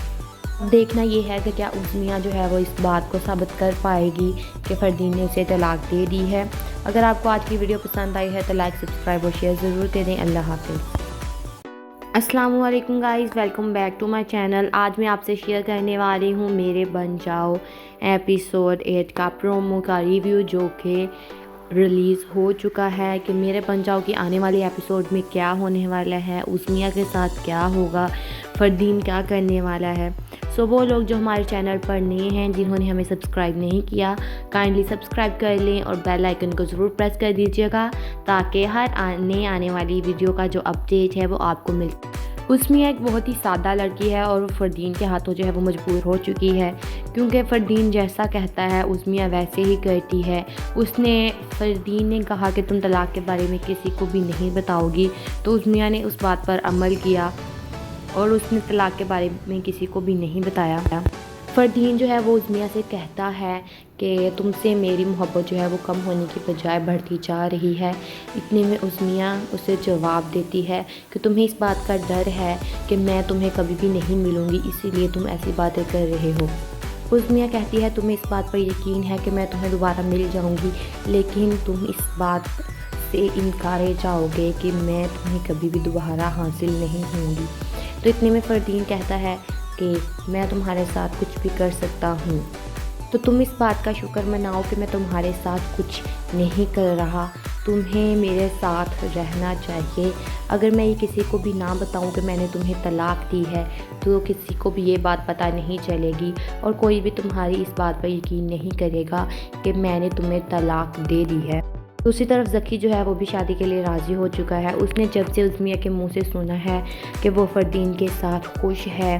دیکھنا یہ ہے کہ کیا اسمیہ جو ہے وہ اس بات کو ثابت کر پائے گی کہ فردین نے اسے طلاق دے دی ہے۔ اگر آپ کو آج کی ویڈیو پسند آئی ہے تو لائک، سبسکرائب اور شیئر ضرور کریں۔ اللہ حافظ۔ अस्सलाम वालेकुम guys, welcome back to my channel. आज मैं आपसे शेयर करने वाली हूँ मेरे बन जाओ एपिसोड 8 का प्रोमो का रिव्यू, जो कि रिलीज़ हो चुका है। कि मेरे बन जाओ की आने वाले एपिसोड में क्या होने वाला है, उस्मिया के साथ क्या होगा, फ़रदीन क्या करने वाला है। सो वो लोग जो हमारे चैनल पर नए हैं, जिन्होंने हमें सब्सक्राइब नहीं किया, काइंडली सब्सक्राइब कर लें और बेल आइकन को ज़रूर प्रेस कर दीजिएगा, ताकि हर आने वाली वीडियो का जो अपडेट है वो आपको मिल। उस्मिया एक बहुत ही सादा लड़की है और वो फ़रदीन के हाथों जो है वो मजबूर हो चुकी है, क्योंकि फ़रदीन जैसा कहता है उस्मिया वैसे ही करती है। फ़रदीन ने कहा कि तुम तलाक़ के बारे में किसी को भी नहीं बताओगी, तो उस्मिया ने उस बात पर अमल किया और उसने तलाक़ के बारे में किसी को भी नहीं बताया। फ़रदीन जो है वो उस्मिया से कहता है कि तुमसे मेरी मोहब्बत जो है वो कम होने की बजाय बढ़ती जा रही है। इतने में उस्मिया उसे जवाब देती है कि तुम्हें इस बात का डर है कि मैं तुम्हें कभी भी नहीं मिलूँगी, इसीलिए तुम ऐसी बातें कर रहे हो। उस्मिया कहती है तुम्हें इस बात पर यकीन है कि मैं तुम्हें दोबारा मिल जाऊँगी, लेकिन तुम इस बात से इनकारे जाओगे कि मैं तुम्हें कभी भी दोबारा हासिल नहीं होंगी। तो इतने में फ़रदीन कहता है कि मैं तुम्हारे साथ कुछ भी कर सकता हूँ, तो तुम इस बात का शुक्र मनाओ कि मैं तुम्हारे साथ कुछ नहीं कर रहा। तुम्हें मेरे साथ रहना चाहिए। अगर मैं ये किसी को भी ना बताऊं कि मैंने तुम्हें तलाक़ दी है, तो किसी को भी ये बात पता नहीं चलेगी और कोई भी तुम्हारी इस बात पर यकीन नहीं करेगा कि मैंने तुम्हें तलाक़ दे दी है। दूसरी तरफ ज़की जो है वो भी शादी के लिए राज़ी हो चुका है। उसने जब से उस्मिया के मुंह से सुना है कि वो फ़रदीन के साथ खुश है,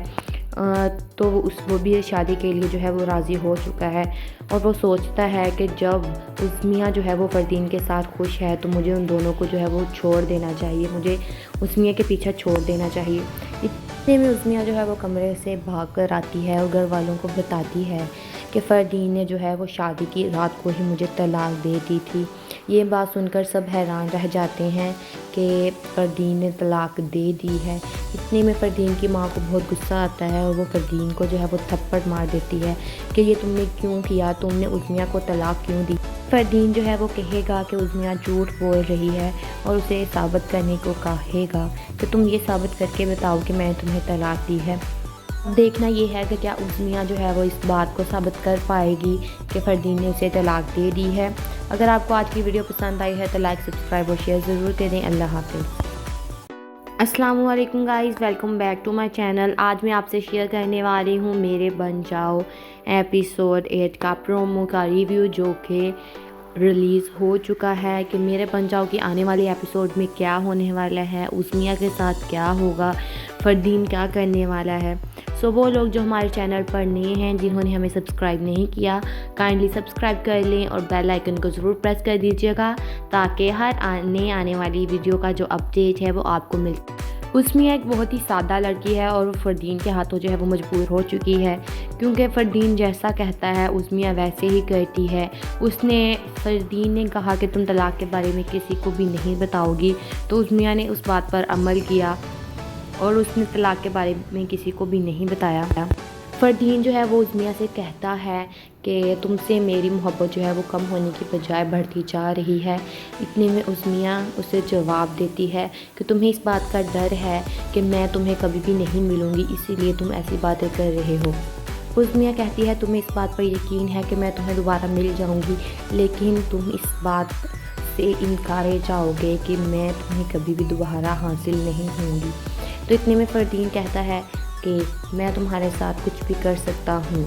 तो वो भी शादी के लिए जो है वो राज़ी हो चुका है और वो सोचता है कि जब उस्मिया जो है वो फ़रदीन के साथ खुश है, तो मुझे उन दोनों को जो है वो छोड़ देना चाहिए, मुझे उस्मिया के पीछे छोड़ देना चाहिए। इतने में उस्मिया जो है वो कमरे से भाग कर आती है और घर वालों को बताती है कि फ़रदीन ने जो है वो शादी की रात को ही मुझे तलाक़ दे दी थी। ये बात सुनकर सब हैरान रह जाते हैं कि फ़रदीन ने तलाक़ दे दी है। इतने में फ़रदीन की माँ को बहुत गुस्सा आता है और वो फ़रदीन को जो है वो थप्पड़ मार देती है कि ये तुमने क्यों किया, तुमने उस्मिया को तलाक़ क्यों दी। फ़रदीन जो है वो कहेगा कि उस्मिया झूठ बोल रही है और उसे साबित करने को कहेगा कि तुम ये साबित करके बताओ कि मैंने तुम्हें तलाक़ दी है। देखना ये है कि क्या उस्मिया जो है वो इस बात को साबित कर पाएगी कि फ़रदीन ने उसे तलाक़ दे दी है। अगर आपको आज की वीडियो पसंद आई है तो लाइक, सब्सक्राइब और शेयर ज़रूर करें। अल्लाह हाफ़िज़। अस्सलाम वालेकुम guys, welcome back to my channel. आज मैं आपसे शेयर करने वाली हूँ मेरे बन जाओ एपिसोड 8 का प्रोमो का रिव्यू, जो कि रिलीज़ हो चुका है। कि मेरे बन जाओ की आने वाले एपिसोड में क्या होने वाला है, उस्मिया के साथ क्या होगा, फ़रदीन क्या करने वाला है। सो वो लोग जो हमारे चैनल पर नए हैं, जिन्होंने हमें सब्सक्राइब नहीं किया, काइंडली सब्सक्राइब कर लें और बेल आइकन को ज़रूर प्रेस कर दीजिएगा, ताकि हर आने वाली वीडियो का जो अपडेट है वो आपको मिल। उस्मिया एक बहुत ही सादा लड़की है और फ़रदीन के हाथों जो है वो मजबूर हो चुकी है, क्योंकि फ़रदीन जैसा कहता है उस्मिया वैसे ही करती है। फ़रदीन ने कहा कि तुम तलाक़ के बारे में किसी को भी नहीं बताओगी, तो उस्मिया ने उस बात पर अमल किया और उसने तलाक़ के बारे में किसी को भी नहीं बताया। फ़रदीन जो है वो उस्मिया से कहता है कि तुमसे मेरी मोहब्बत जो है वो कम होने की बजाय बढ़ती जा रही है। इतने में उस्मिया उसे जवाब देती है कि तुम्हें इस बात का डर है कि मैं तुम्हें कभी भी नहीं मिलूँगी, इसीलिए तुम ऐसी बातें कर रहे हो। उस्मिया कहती है तुम्हें इस बात पर यकीन है कि मैं तुम्हें दोबारा मिल जाऊँगी, लेकिन तुम इस बात से इनकारे जाओगे कि मैं तुम्हें कभी भी दोबारा हासिल नहीं होंगी। तो इतने में फ़रदीन कहता है कि मैं तुम्हारे साथ कुछ भी कर सकता हूँ,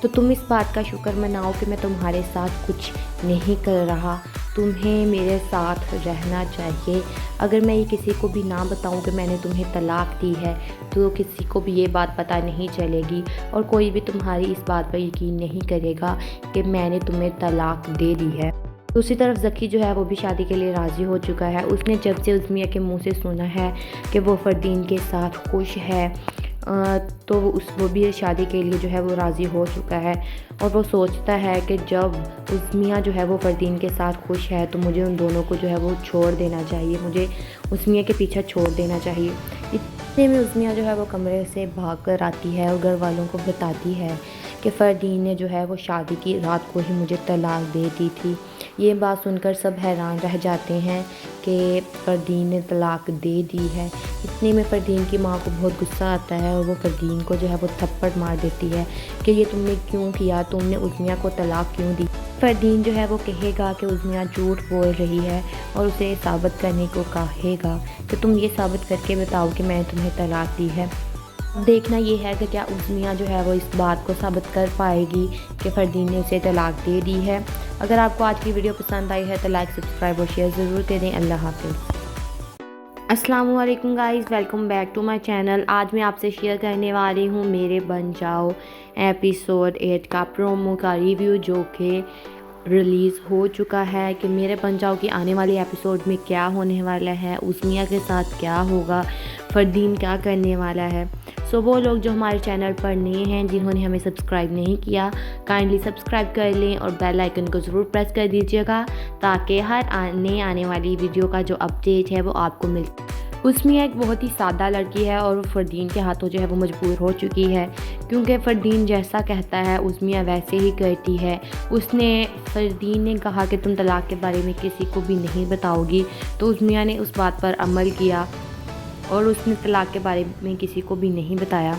तो तुम इस बात का शुक्र मनाओ कि मैं तुम्हारे साथ कुछ नहीं कर रहा। तुम्हें मेरे साथ रहना चाहिए। अगर मैं ये किसी को भी ना बताऊं कि मैंने तुम्हें तलाक़ दी है, तो किसी को भी ये बात पता नहीं चलेगी और कोई भी तुम्हारी इस बात पर यकीन नहीं करेगा कि मैंने तुम्हें तलाक़ दे दी है। दूसरी तरफ ज़की जो है वो भी शादी के लिए राज़ी हो चुका है। उसने जब से उस्मिया के मुंह से सुना है कि वो फ़रदीन के साथ खुश है, तो वो भी शादी के लिए जो है वो राज़ी हो चुका है और वो सोचता है कि जब उस्मिया जो है वो फ़रदीन के साथ खुश है, तो मुझे उन दोनों को जो है वो छोड़ देना चाहिए, मुझे उस्मिया के पीछे छोड़ देना चाहिए। इतने में उस्मिया जो है वो कमरे से भाग कर आती है और घर वालों को बताती है कि फ़रदीन ने जो है वो शादी की रात को ही मुझे तलाक़ दे दी थी। یہ بات سن کر سب حیران رہ جاتے ہیں کہ فردین نے طلاق دے دی ہے۔ اتنے میں فردین کی ماں کو بہت غصہ آتا ہے اور وہ فردین کو جو ہے وہ تھپڑ مار دیتی ہے کہ یہ تم نے کیوں کیا، تم نے عظمیہ کو طلاق کیوں دی۔ فردین جو ہے وہ کہے گا کہ عظمیہ جھوٹ بول رہی ہے اور اسے ثابت کرنے کو کہے گا کہ تم یہ ثابت کر کے بتاؤ کہ میں نے تمہیں طلاق دی ہے۔ دیکھنا یہ ہے کہ کیا عظمیہ جو ہے وہ اس بات کو ثابت کر پائے گی کہ فردین نے اسے طلاق دے دی ہے۔ اگر آپ کو آج کی ویڈیو پسند آئی ہے تو لائک، سبسکرائب اور شیئر ضرور کریں۔ اللہ حافظ۔ السلام علیکم guys, welcome back to my channel. آج میں آپ سے شیئر کرنے والی ہوں میرے بن جاؤ ایپیسوڈ 8 کا پرومو کا ریویو، جو کہ ریلیز ہو چکا ہے کہ میرے بن جاؤ کی آنے والی ایپیسوڈ میں کیا ہونے والا ہے، عظمیہ کے ساتھ کیا ہوگا، فردین کیا کرنے والا ہے۔ وہ لوگ جو ہمارے چینل پر نئے ہیں، جنہوں نے ہمیں سبسکرائب نہیں کیا، کائنڈلی سبسکرائب کر لیں اور بیل آئیکن کو ضرور پریس کر دیجیے گا تاکہ ہر آنے والی ویڈیو کا جو اپڈیٹ ہے وہ آپ کو مل۔ عظمیہ ایک بہت ہی سادہ لڑکی ہے اور وہ فردین کے ہاتھوں جو ہے وہ مجبور ہو چکی ہے، کیونکہ فردین جیسا کہتا ہے عظمیہ ویسے ہی کرتی ہے۔ فردین نے کہا کہ تم طلاق کے بارے میں کسی کو بھی نہیں بتاؤ گی، تو عظمیہ نے اس بات پر عمل کیا اور اس نے طلاق کے بارے میں کسی کو بھی نہیں بتایا۔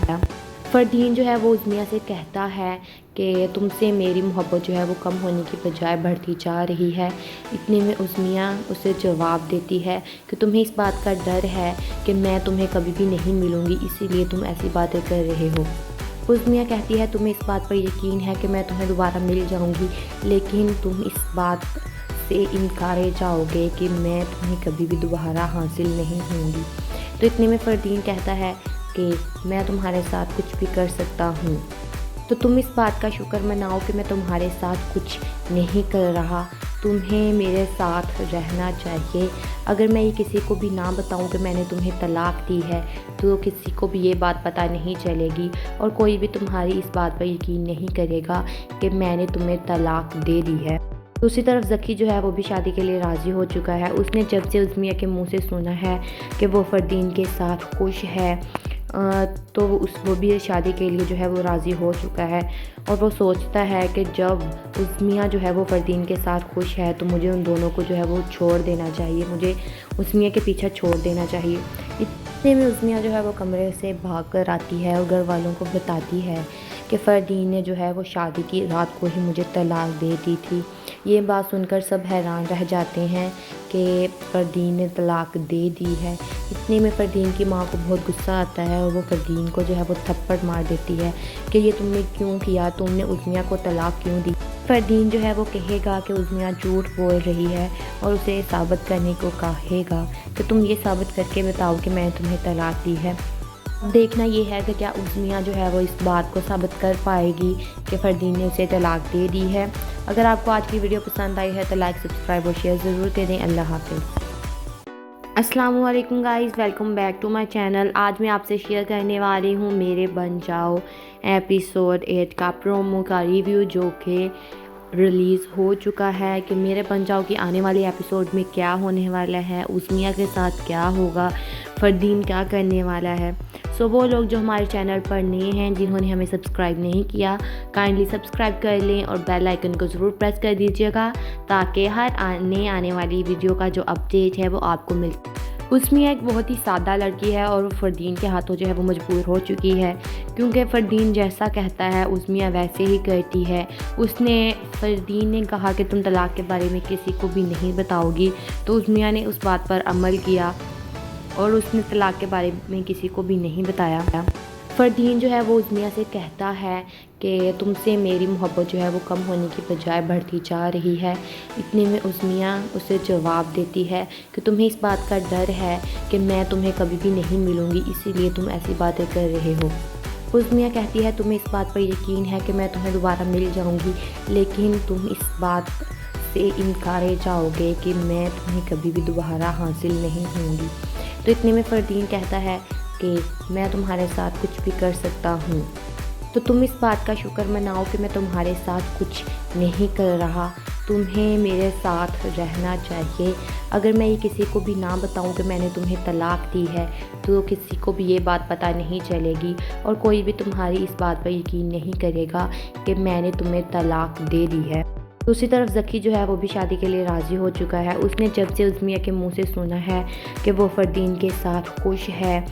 فردین جو ہے وہ عظمیہ سے کہتا ہے کہ تم سے میری محبت جو ہے وہ کم ہونے کی بجائے بڑھتی جا رہی ہے۔ اتنے میں عظمیہ اسے جواب دیتی ہے کہ تمہیں اس بات کا ڈر ہے کہ میں تمہیں کبھی بھی نہیں ملوں گی، اسی لیے تم ایسی باتیں کر رہے ہو۔ عظمیہ کہتی ہے تمہیں اس بات پر یقین ہے کہ میں تمہیں دوبارہ مل جاؤں گی، لیکن تم اس بات سے انکارے جاؤ گے کہ میں تمہیں کبھی بھی دوبارہ حاصل نہیں ہوں گی۔ تو اتنے میں فردین کہتا ہے کہ میں تمہارے ساتھ کچھ بھی کر سکتا ہوں، تو تم اس بات کا شکر مناؤ کہ میں تمہارے ساتھ کچھ نہیں کر رہا، تمہیں میرے ساتھ رہنا چاہیے۔ اگر میں یہ کسی کو بھی نہ بتاؤں کہ میں نے تمہیں طلاق دی ہے تو کسی کو بھی یہ بات پتہ نہیں چلے گی اور کوئی بھی تمہاری اس بات پر یقین نہیں کرے گا کہ میں نے تمہیں طلاق دے دی ہے۔ دوسری طرف ذکی جو ہے وہ بھی شادی کے لیے راضی ہو چکا ہے۔ اس نے جب سے عظمیہ کے منہ سے سنا ہے کہ وہ فردین کے ساتھ خوش ہے تو وہ بھی شادی کے لیے جو ہے وہ راضی ہو چکا ہے، اور وہ سوچتا ہے کہ جب عظمیہ جو ہے وہ فردین کے ساتھ خوش ہے تو مجھے ان دونوں کو جو ہے وہ چھوڑ دینا چاہیے، مجھے عظمیہ کے پیچھے چھوڑ دینا چاہیے۔ اتنے میں عظمیہ جو ہے وہ کمرے سے بھاگ کر آتی ہے اور گھر والوں کو بتاتی ہے کہ فردین نے جو ہے وہ شادی کی رات کو ہی مجھے طلاق دے دی تھی۔ یہ بات سن کر سب حیران رہ جاتے ہیں کہ فردین نے طلاق دے دی ہے۔ اتنے میں فردین کی ماں کو بہت غصہ آتا ہے اور وہ فردین کو جو ہے وہ تھپڑ مار دیتی ہے کہ یہ تم نے کیوں کیا، تم نے عظمیہ کو طلاق کیوں دی۔ فردین جو ہے وہ کہے گا کہ عظمیہ جھوٹ بول رہی ہے اور اسے ثابت کرنے کو کہے گا کہ تم یہ ثابت کر کے بتاؤ کہ میں نے تمہیں طلاق دی ہے۔ دیکھنا یہ ہے کہ کیا عظمیہ جو ہے وہ اس بات کو ثابت کر پائے گی کہ فردین نے اسے طلاق دے دی ہے۔ اگر آپ کو آج کی ویڈیو پسند آئی ہے تو لائک، سبسکرائب اور شیئر ضرور کریں۔ اللہ حافظ۔ السلام علیکم guys, welcome back to my channel. آج میں آپ سے شیئر کرنے والی ہوں میرے بن جاؤ ایپیسوڈ 8 کا پرومو کا ریویو، جو کہ ریلیز ہو چکا ہے کہ میرے بن جاؤ کی آنے والی ایپیسوڈ میں کیا ہونے والا ہے، عظمیہ کے ساتھ کیا ہوگا، فردین کیا کرنے والا ہے۔ وہ لوگ جو ہمارے چینل پر نئے ہیں، جنہوں نے ہمیں سبسکرائب نہیں کیا، کائنڈلی سبسکرائب کر لیں اور بیل آئیکن کو ضرور پریس کر دیجیے گا تاکہ ہر آنے والی ویڈیو کا جو اپڈیٹ ہے وہ آپ کو مل۔ عظمیہ ایک بہت ہی سادہ لڑکی ہے اور وہ فردین کے ہاتھوں جو ہے وہ مجبور ہو چکی ہے، کیونکہ فردین جیسا کہتا ہے عظمیہ ویسے ہی کرتی ہے۔ فردین نے کہا کہ تم طلاق کے بارے میں کسی کو بھی نہیں بتاؤ گی، تو عظمیہ نے اس بات پر عمل کیا اور اس نے طلاق کے بارے میں کسی کو بھی نہیں بتایا۔ فردین جو ہے وہ عظمیہ سے کہتا ہے کہ تم سے میری محبت جو ہے وہ کم ہونے کی بجائے بڑھتی جا رہی ہے۔ اتنے میں عظمیہ اسے جواب دیتی ہے کہ تمہیں اس بات کا ڈر ہے کہ میں تمہیں کبھی بھی نہیں ملوں گی، اسی لیے تم ایسی باتیں کر رہے ہو۔ عظمیہ کہتی ہے تمہیں اس بات پر یقین ہے کہ میں تمہیں دوبارہ مل جاؤں گی، لیکن تم اس بات سے انکارے جاؤ گے کہ میں تمہیں کبھی بھی دوبارہ حاصل نہیں ہوں گی۔ تو اتنے میں فردین کہتا ہے کہ میں تمہارے ساتھ کچھ بھی کر سکتا ہوں، تو تم اس بات کا شکر مناؤ کہ میں تمہارے ساتھ کچھ نہیں کر رہا، تمہیں میرے ساتھ رہنا چاہیے۔ اگر میں یہ کسی کو بھی نہ بتاؤں کہ میں نے تمہیں طلاق دی ہے تو کسی کو بھی یہ بات پتہ نہیں چلے گی اور کوئی بھی تمہاری اس بات پر یقین نہیں کرے گا کہ میں نے تمہیں طلاق دے دی ہے۔ दूसरी तरफ ज़की जो है वो भी शादी के लिए राज़ी हो चुका है। उसने जब से उज़मिया के मुंह से सुना है कि वो फ़रदीन के साथ खुश है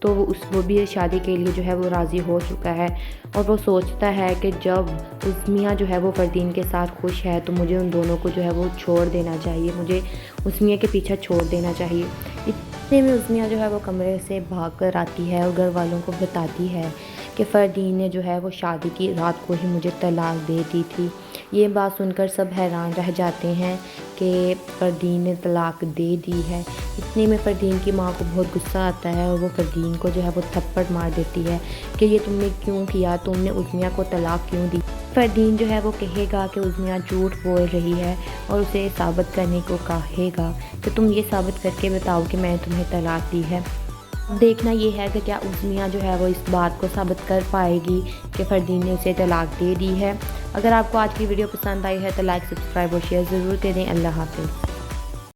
तो वो भी शादी के लिए जो है वो राज़ी हो चुका है और वो सोचता है कि जब उज़मिया जो है वो फ़रदीन के साथ खुश है तो मुझे उन दोनों को जो है वो छोड़ देना चाहिए, मुझे उज़मिया के पीछे छोड़ देना चाहिए। इतने में उज़मिया जो है वो कमरे से भाग कर आती है और घर वालों को बताती है कि फ़रदीन ने जो है वो शादी की रात को ही मुझे तलाक दे दी थी। ये बात सुनकर सब हैरान रह जाते हैं कि फ़रदीन ने तलाक दे दी है। इतने में फ़रदीन की माँ को बहुत गुस्सा आता है और वो फ़रदीन को जो है वो थप्पड़ मार देती है कि ये तुमने क्यों किया, तुमने उज़मिया को तलाक क्यों दी। फ़रदीन जो है वो कहेगा कि उज़मिया झूठ बोल रही है और उसे साबित करने को कहेगा कि तुम ये साबित करके बताओ कि मैंने तुम्हें तलाक दी है। देखना ये है कि क्या उज़मिया जो है वो इस बात को साबित कर पाएगी कि फ़रदीन ने उसे तलाक दे दी है। अगर आपको आज की वीडियो पसंद आई है तो लाइक, सब्सक्राइब और शेयर ज़रूर करें। अल्लाह हाफ़िज़।